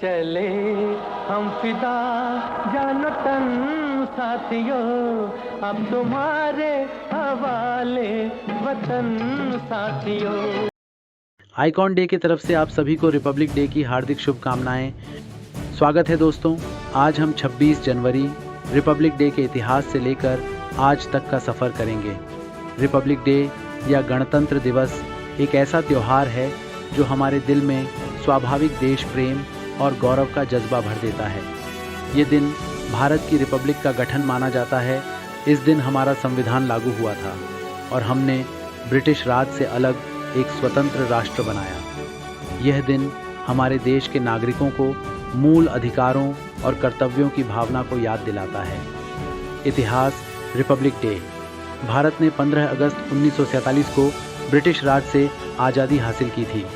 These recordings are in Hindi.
चले हम फिदा जानो तन साथियों, अब तुम्हारे हवाले वतन साथियों। आइकॉन डे की तरफ से आप सभी को रिपब्लिक डे की हार्दिक शुभकामनाएं। स्वागत है दोस्तों। आज हम 26 जनवरी रिपब्लिक डे के इतिहास से लेकर आज तक का सफ़र करेंगे। रिपब्लिक डे या गणतंत्र दिवस एक ऐसा त्यौहार है जो हमारे दिल में स्वाभाविक देश प्रेम और गौरव का जज्बा भर देता है। ये दिन भारत की रिपब्लिक का गठन माना जाता है। इस दिन हमारा संविधान लागू हुआ था और हमने ब्रिटिश राज से अलग एक स्वतंत्र राष्ट्र बनाया। यह दिन हमारे देश के नागरिकों को मूल अधिकारों और कर्तव्यों की भावना को याद दिलाता है। इतिहास। Republic day. भारत ने 15 अगस्त 1947 को ब्रिटिश राज से आज़ादी हासिल की थी,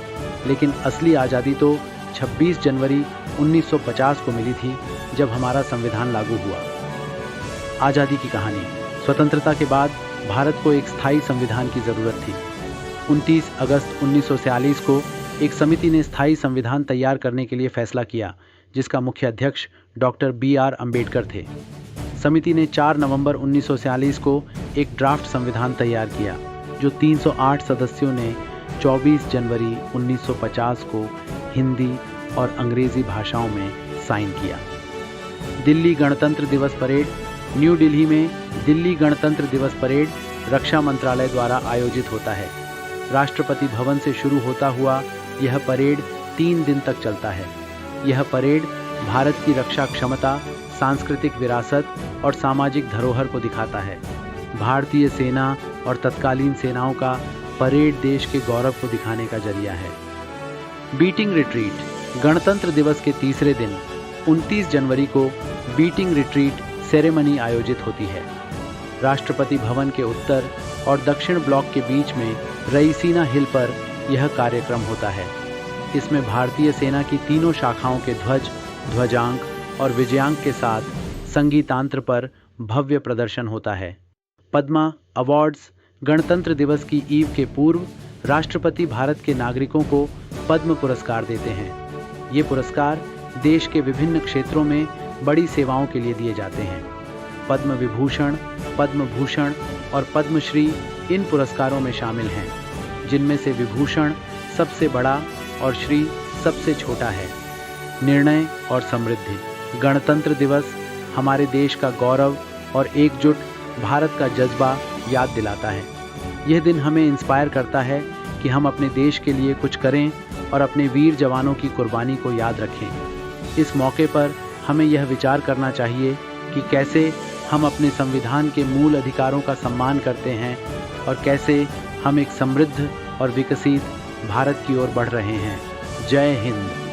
लेकिन असली आज़ादी तो 26 जनवरी 1950 को मिली थी, जब हमारा संविधान लागू हुआ। आज़ादी की कहानी। स्वतंत्रता के बाद भारत को एक स्थायी संविधान की ज़रूरत थी। 29 अगस्त 1946 को एक समिति ने स्थायी संविधान तैयार करने के लिए फैसला किया, जिसका मुख्य अध्यक्ष डॉक्टर B.R. अम्बेडकर थे। समिति ने 4 नवंबर 1946 को एक ड्राफ्ट संविधान तैयार किया, जो 308 सदस्यों ने 24 जनवरी 1950 को हिंदी और अंग्रेजी भाषाओं में साइन किया। दिल्ली गणतंत्र दिवस परेड। न्यू दिल्ली में दिल्ली गणतंत्र दिवस परेड रक्षा मंत्रालय द्वारा आयोजित होता है। राष्ट्रपति भवन से शुरू होता हुआ यह परेड 3 दिन तक चलता है। यह परेड भारत की रक्षा क्षमता, सांस्कृतिक विरासत और सामाजिक धरोहर को दिखाता है। भारतीय सेना और तत्कालीन सेनाओं का परेड देश के गौरव को दिखाने का जरिया है। Beating retreat. गणतंत्र दिवस के तीसरे दिन 29 जनवरी को बीटिंग रिट्रीट सेरेमनी आयोजित होती है। राष्ट्रपति भवन के उत्तर और दक्षिण ब्लॉक के बीच में रईसीना हिल पर यह कार्यक्रम होता है। इसमें भारतीय सेना की तीनों शाखाओं के ध्वज, ध्वजांक और विजयांक के साथ संगीतांत्र पर भव्य प्रदर्शन होता है। पद्मा अवार्ड्स। गणतंत्र दिवस की ईव के पूर्व राष्ट्रपति भारत के नागरिकों को पद्म पुरस्कार देते हैं। ये पुरस्कार देश के विभिन्न क्षेत्रों में बड़ी सेवाओं के लिए दिए जाते हैं। पद्म विभूषण, पद्म भूषण और पद्मश्री इन पुरस्कारों में शामिल हैं, जिनमें से विभूषण सबसे बड़ा और श्री सबसे छोटा है। निर्णय और समृद्धि। गणतंत्र दिवस हमारे देश का गौरव और एकजुट भारत का जज्बा याद दिलाता है। यह दिन हमें इंस्पायर करता है कि हम अपने देश के लिए कुछ करें और अपने वीर जवानों की कुर्बानी को याद रखें। इस मौके पर हमें यह विचार करना चाहिए कि कैसे हम अपने संविधान के मूल अधिकारों का सम्मान करते हैं और कैसे हम एक समृद्ध और विकसित भारत की ओर बढ़ रहे हैं। जय हिंद।